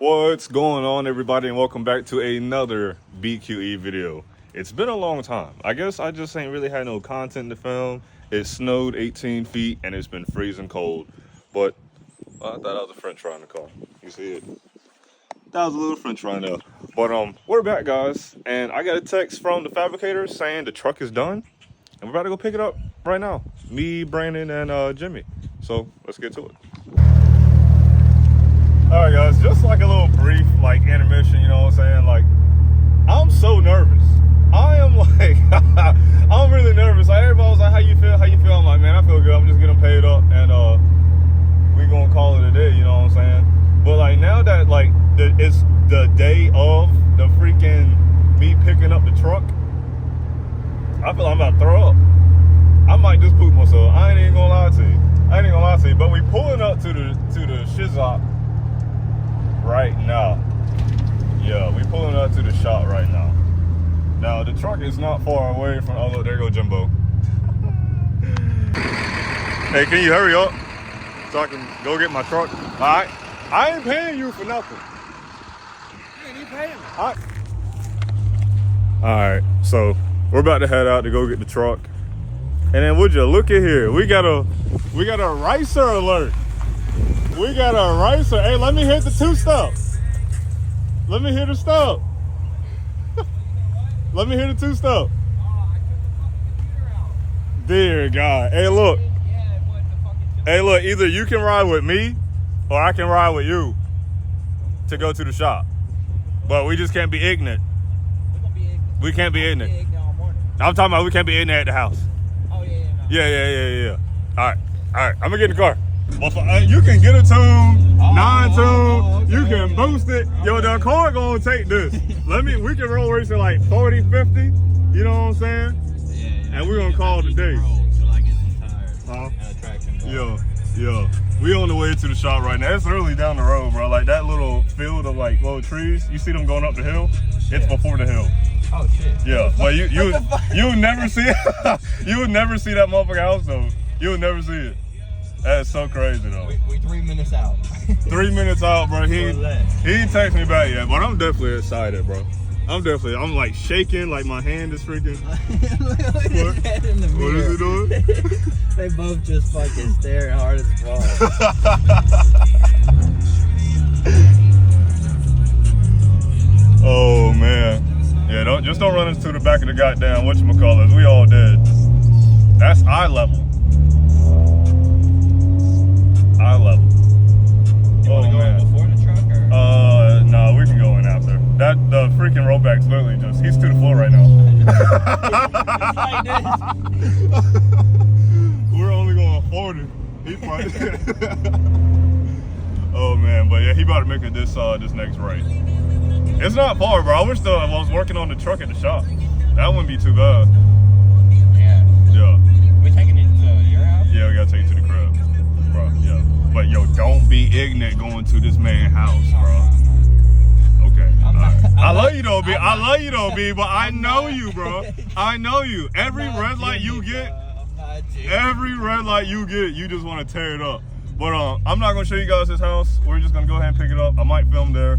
What's going on, everybody, and welcome back to another BQE video. It's been a long time. I guess I just ain't really had no content to film. It snowed 18 feet and it's been freezing cold. But I thought that was a french fry in the car. You see it? That was a little french fry there. But we're back, guys, and I got a text from the fabricator saying the truck is done and we're about to go pick it up right now. Me, Brandon, and Jimmy. So let's get to it. All right, guys, just like a little brief, intermission, you know what I'm saying? I'm so nervous. I am I'm really nervous. Everybody was like, how you feel? How you feel? I'm like, man, I feel good. I'm just getting paid up and we gonna call it a day, you know what I'm saying? But now that it's the day of the freaking me picking up the truck, I feel like I'm about to throw up. I might just poop myself. I ain't even gonna lie to you. But we pulling up to the Shizop right now. Yeah, we pulling up to the shop right now. Now the truck is not far away from. Oh look, there go Jimbo. Hey, can you hurry up so I can go get my truck? All right, I ain't paying you for nothing. You ain't even paying me. All right, so we're about to head out to go get the truck, and then would you look at here? We got a ricer alert. We got a ricer. Hey, let me hit the two-step. Let me hit the step. Let me hit the two-step. Dear God. Hey, look. Hey, look. Either you can ride with me or I can ride with you to go to the shop. But we just can't be ignorant. We can't be ignorant. I'm talking about we can't be ignorant at the house. Oh, Yeah. All right. I'm going to get in the car. Well, you can get a tune, 9-tune, you can boost it. Yo, the car gonna take this. We can roll race at 40, 50, you know what I'm saying? Yeah. And we're gonna call it a day. Until I get some tires. Yeah. We on the way to the shop right now. It's early down the road, bro. That little field of little trees, you see them going up the hill? It's before the hill. Oh shit. Yeah, but you would never see it. You would never see that motherfucking house though. You would never see it. That's so crazy though. We 3 minutes out. 3 minutes out, bro. He ain't text me back yet, but I'm definitely excited, bro. I'm shaking, my hand is freaking. Look at his head in the mirror. What is he doing? They both just fucking staring hard as fuck. Oh man. Yeah, don't run into the back of the goddamn whatchamacallit. We all dead. That's eye level. Eye level. You wanna go in before the truck or? No, we can go in after. The freaking rollback's literally he's to the floor right now. Like this. We're only going 40. He probably. Oh man, but yeah, he about to make it this next right. It's not far, bro. I wish I was working on the truck at the shop. That wouldn't be too bad. Yeah. We taking it to your house? Yeah, we gotta take it to the crib. Bro, yeah. But yo, don't be ignorant going to this man's house, bro. Okay. I love you though, B, but I know you, bro. I know you. Every red light you get, you just want to tear it up. But I'm not gonna show you guys his house. We're just gonna go ahead and pick it up. I might film there.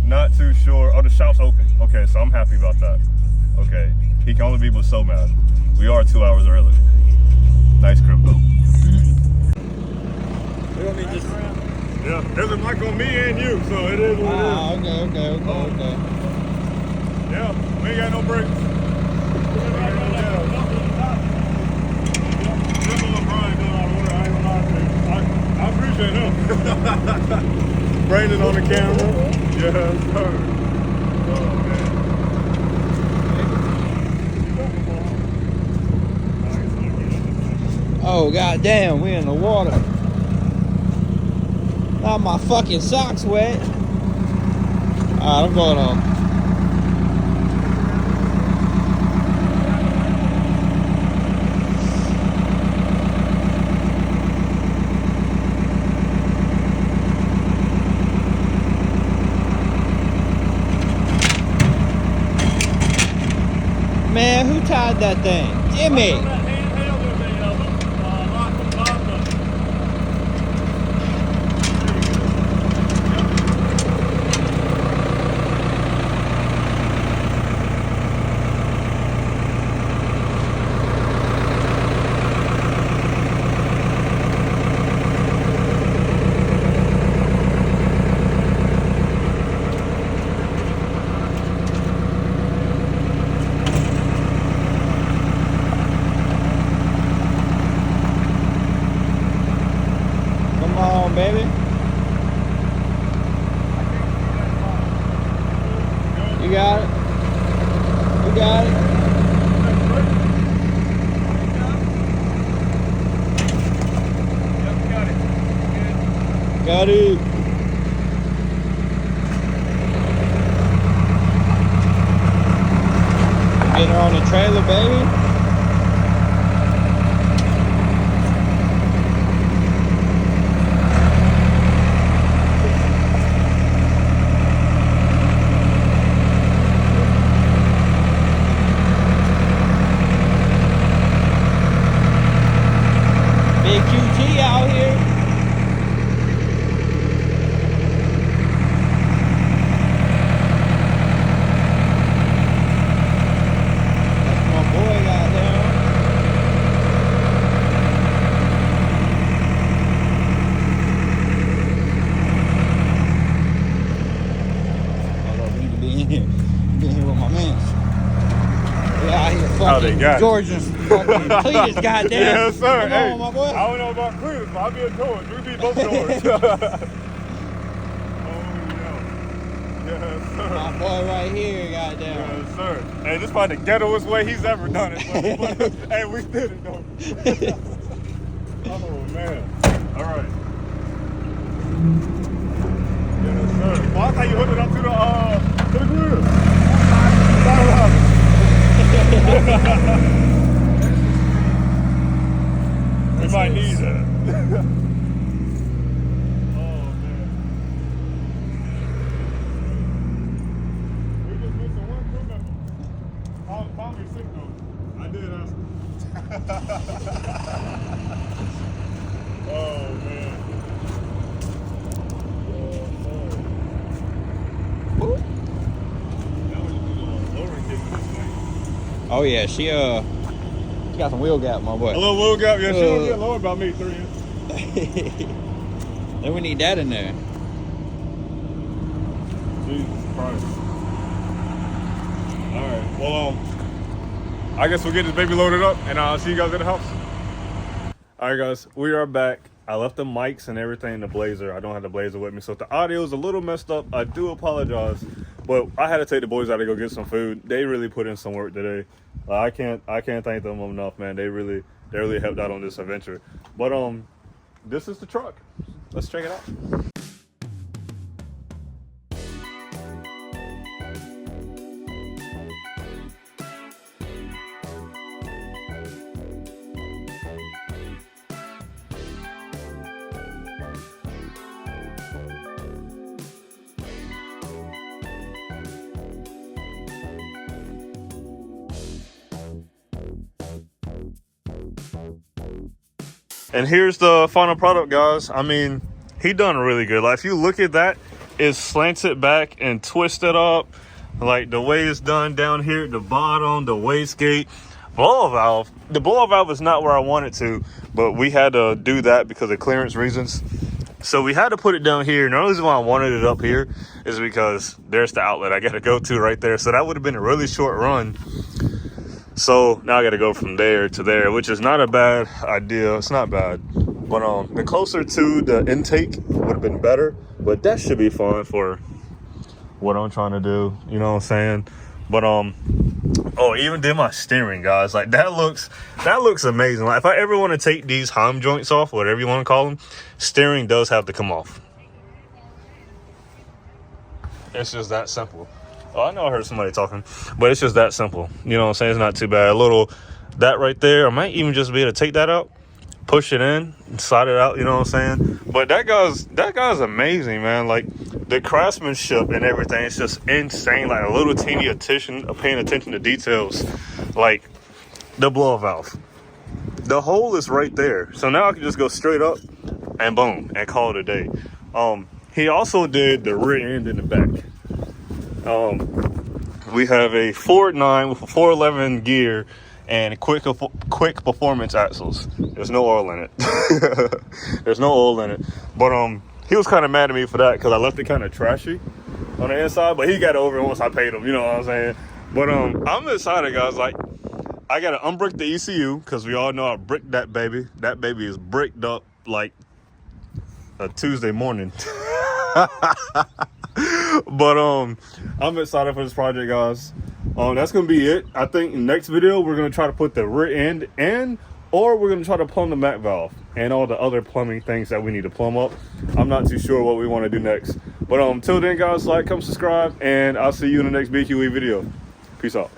Not too sure. Oh, the shop's open. Okay, so I'm happy about that. Okay. He can only be but so mad. We are 2 hours early. Nice crypto. Yeah, there's a mic on me and you, so it is what it is. Okay. Yeah, we ain't got no brakes. I appreciate him. Brandon on the camera. Yes, sir. Oh, man. Oh goddamn, we in the water. Now my fucking socks wet. Alright, I'm going on. Man, who tied that thing? Jimmy! got it. Yep, got it. Good. Got it. Get her on the trailer, baby. Big QT out here. That's my boy out there. Hold on, we need to be in here. Be in here with my man. Yeah, out here Oh, they fucking got it. Georgians fucking Cletus, goddamn. Yes, sir. Come Hey, on, my boy. I don't know about Cleveland, but I'll be a George. We be both George. Oh, yeah. Yes, sir. My boy right here, goddamn. Yes, sir. Hey, this is probably the ghettoest way he's ever done it. But hey, we did it, though. Oh, man. All right. Yes, sir. Well, I thought you hooked it up to the grill. We might need that. Oh, man. We just missing one crew member. Tommy's sick though. I did ask him. Oh man. Now we just do the lowering kick this thing. Oh yeah, she got some wheel gap, my boy. A little wheel gap, yeah, she don't get lower about me 3 inches. Then we need that in there. Jesus Christ. Alright, well, I guess we'll get this baby loaded up and I'll see you guys at the house. Alright guys, we are back. I left the mics and everything in the Blazer. I don't have the Blazer with me, so if the audio is a little messed up, I do apologize. But I had to take the boys out to go get some food. They really put in some work today. I can't thank them enough, man. They really helped out on this adventure. But this is the truck. Let's check it out. And here's the final product, guys. I mean, he done really good. Like, if you look at that, it's slanted back and twisted up. Like, the way it's done down here at the bottom, the wastegate. Blow valve. The blow valve is not where I want it to, but we had to do that because of clearance reasons. So we had to put it down here. And the only reason why I wanted it up here is because there's the outlet I got to go to right there. So that would have been a really short run. So now I got to go from there to there, which is not a bad idea. It's not bad. But the closer to the intake would have been better. But that should be fun for what I'm trying to do. You know what I'm saying? But oh, even did my steering, guys. Like, that looks amazing. Like, if I ever want to take these Heim joints off, whatever you want to call them, steering does have to come off. It's just that simple. Oh, I know I heard somebody talking, but it's just that simple. You know what I'm saying? It's not too bad. A little, that right there, I might even just be able to take that out, push it in, and slide it out, you know what I'm saying? But that guy's amazing, man. Like, the craftsmanship and everything, it's just insane. Like, a little teeny attention, paying attention to details. Like, the blow valve. The hole is right there. So now I can just go straight up and boom, and call it a day. He also did the rear end and the back. We have a Ford 9 with a 411 gear and quick performance axles. There's no oil in it. There's no oil in it. But he was kind of mad at me for that because I left it kind of trashy on the inside. But he got over it once I paid him. You know what I'm saying? But I'm excited, guys. Like, I got to unbrick the ECU because we all know I bricked that baby. That baby is bricked up like a Tuesday morning. But I'm excited for this project, guys. That's gonna be it. I think next video we're gonna try to put the rear end in, or we're gonna try to plumb the Mac valve and all the other plumbing things that we need to plumb up. I'm not too sure what we want to do next. But until then, guys, like, comment, subscribe, and I'll see you in the next BQE video. Peace out.